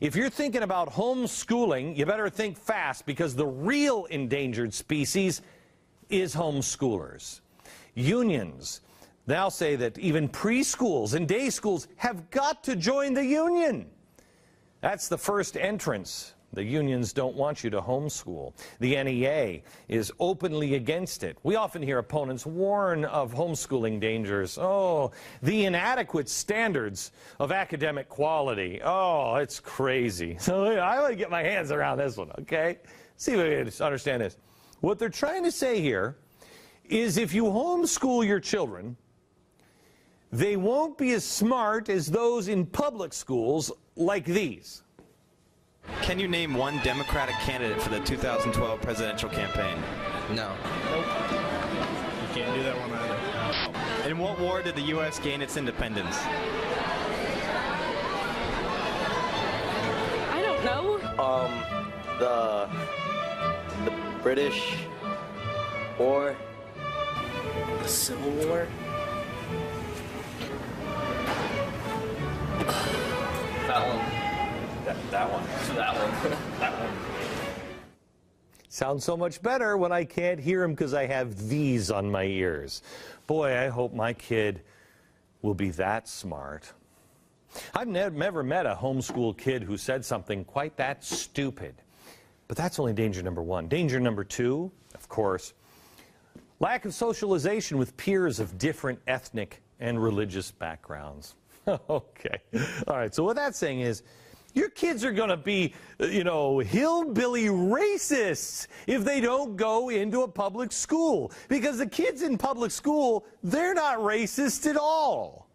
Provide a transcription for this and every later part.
If you're thinking about homeschooling, you better think fast, because the real endangered species is homeschoolers. Unions now say that even preschools and day schools have got to join the union. That's the first entrance. The unions don't want you to homeschool. The NEA is openly against it. We often hear opponents warn of homeschooling dangers. Oh, the inadequate standards of academic quality. Oh, it's crazy. So I want to get my hands around this one, okay? See if we can understand this. What they're trying to say here is if you homeschool your children, they won't be as smart as those in public schools like these. Can you name one Democratic candidate for the 2012 presidential campaign? No. Nope. You can't do that one either. In what war did the U.S. gain its independence? I don't know. The British War. The Civil War? That one. That one. That one. That one. Sounds so much better when I can't hear him because I have these on my ears. Boy, I hope my kid will be that smart. I've never met a homeschool kid who said something quite that stupid. But that's only danger number one. Danger number two, of course, lack of socialization with peers of different ethnic and religious backgrounds. Okay. All right, so what that's saying is, your kids are going to be, hillbilly racists if they don't go into a public school. Because the kids in public school, they're not racist at all.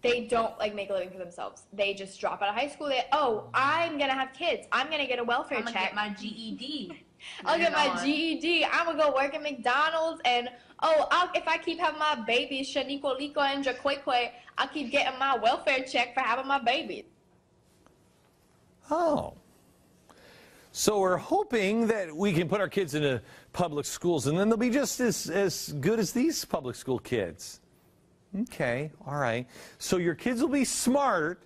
They don't make a living for themselves. They just drop out of high school. I'm going to have kids. I'm going to get a welfare check. I'm going to get my GED. I'll get my GED. I'm going to go work at McDonald's. And, if I keep having my babies, Shaniqua, Liko, and Jaqueque, I'll keep getting my welfare check for having my babies. Oh. So we're hoping that we can put our kids into public schools, and then they'll be just as good as these public school kids. Okay, all right. So your kids will be smart,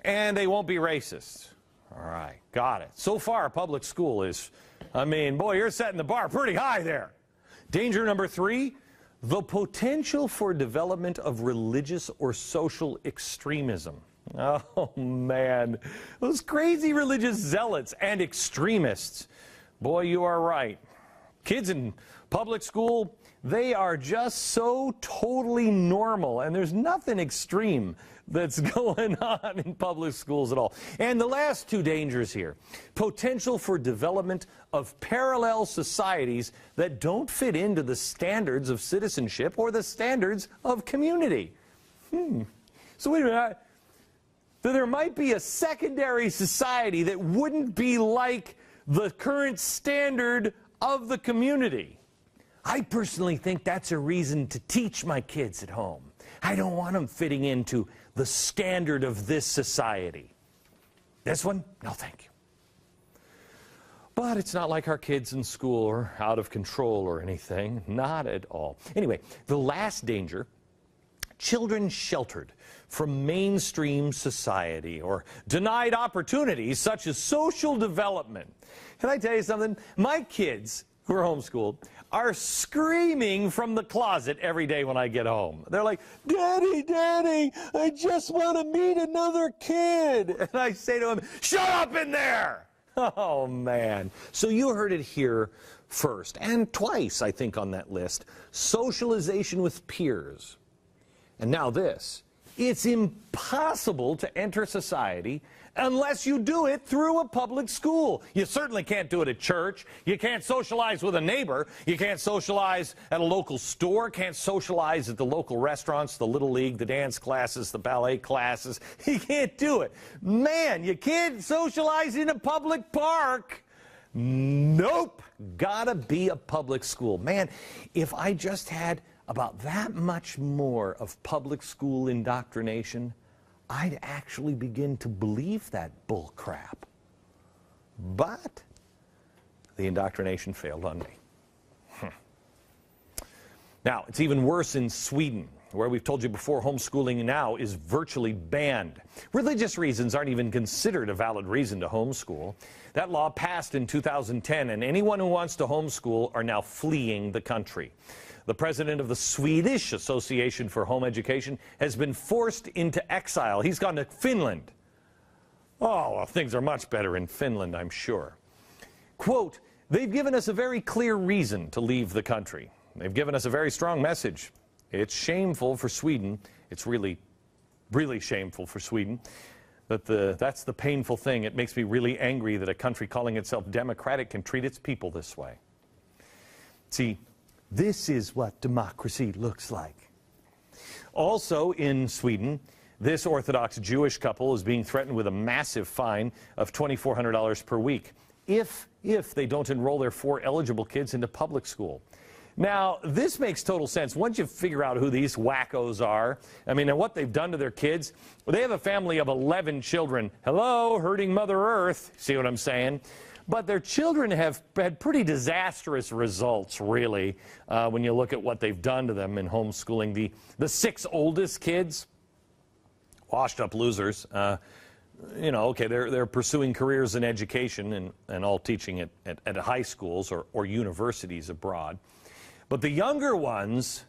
and they won't be racist. All right, got it. So far, public school is, boy, you're setting the bar pretty high there. Danger number three, the potential for development of religious or social extremism. Oh, man, those crazy religious zealots and extremists. Boy, you are right. Kids in public school, they are just so totally normal, and there's nothing extreme that's going on in public schools at all. And the last two dangers here, potential for development of parallel societies that don't fit into the standards of citizenship or the standards of community. So wait a minute. There might be a secondary society that wouldn't be like the current standard of the community. I personally think that's a reason to teach my kids at home. I don't want them fitting into the standard of this society. This one? No, thank you. But it's not like our kids in school are out of control or anything. Not at all. Anyway, the last danger, children sheltered from mainstream society or denied opportunities such as social development. Can I tell you something? My kids, who are homeschooled, are screaming from the closet every day when I get home. They're like, Daddy, Daddy, I just want to meet another kid. And I say to them, shut up in there. Oh, man. So you heard it here first, and twice, I think, on that list. Socialization with peers. And now this. It's impossible to enter society unless you do it through a public school. You certainly can't do it at church. You can't socialize with a neighbor. You can't socialize at a local store. Can't socialize at the local restaurants, the Little League, the dance classes, the ballet classes. You can't do it. Man, you can't socialize in a public park. Nope. Gotta be a public school. Man, if I just had about that much more of public school indoctrination, I'd actually begin to believe that bull crap. But the indoctrination failed on me. Now, it's even worse in Sweden. where we've told you before, homeschooling now is virtually banned. Religious reasons aren't even considered a valid reason to homeschool. That law passed in 2010, and anyone who wants to homeschool are now fleeing the country. The president of the Swedish Association for Home Education has been forced into exile. He's gone to Finland. Oh, well, things are much better in Finland, I'm sure. Quote, they've given us a very clear reason to leave the country. They've given us a very strong message. It's shameful for Sweden. It's really, really shameful for Sweden. But that's the painful thing. It makes me really angry that a country calling itself democratic can treat its people this way. See, this is what democracy looks like. Also in Sweden, this Orthodox Jewish couple is being threatened with a massive fine of $2,400 per week if they don't enroll their 4 eligible kids into public school. Now, this makes total sense. Once you figure out who these wackos are, I mean, and what they've done to their kids, they have a family of 11 children. Hello, hurting Mother Earth. See what I'm saying? But their children have had pretty disastrous results, really, when you look at what they've done to them in homeschooling. The 6 oldest kids, washed up losers. You know, okay, they're pursuing careers in education and all teaching at high schools or universities abroad. But the younger ones,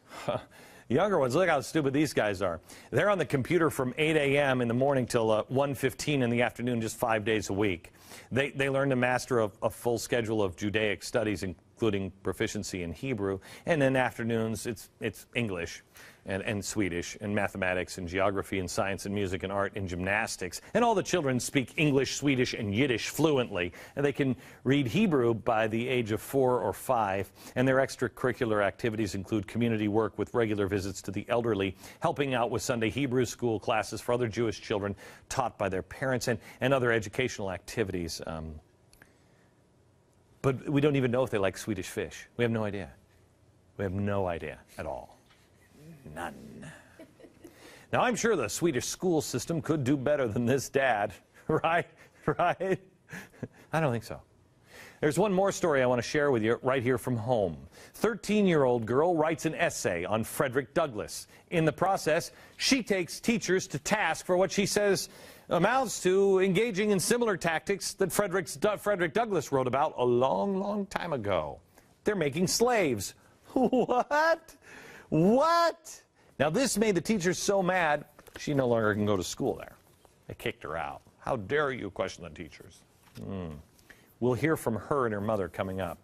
look how stupid these guys are. They're on the computer from 8 a.m. in the morning till 1:15 in the afternoon, just 5 days a week. They learn to master a full schedule of Judaic studies, including proficiency in Hebrew, and then afternoons it's English and Swedish and mathematics and geography and science and music and art and gymnastics. And all the children speak English, Swedish, and Yiddish fluently. And they can read Hebrew by the age of 4 or 5. And their extracurricular activities include community work with regular visits to the elderly, helping out with Sunday Hebrew school classes for other Jewish children taught by their parents, and other educational activities. But we don't even know if they like Swedish fish. We have no idea. We have no idea at all. None. Now, I'm sure the Swedish school system could do better than this dad, right? Right? I don't think so. There's one more story I want to share with you right here from home. 13-year-old girl writes an essay on Frederick Douglass. In the process, she takes teachers to task for what she says amounts to engaging in similar tactics that Frederick Douglass wrote about a long, long time ago. They're making slaves. What? What? Now, this made the teachers so mad, she no longer can go to school there. They kicked her out. How dare you question the teachers? We'll hear from her and her mother coming up.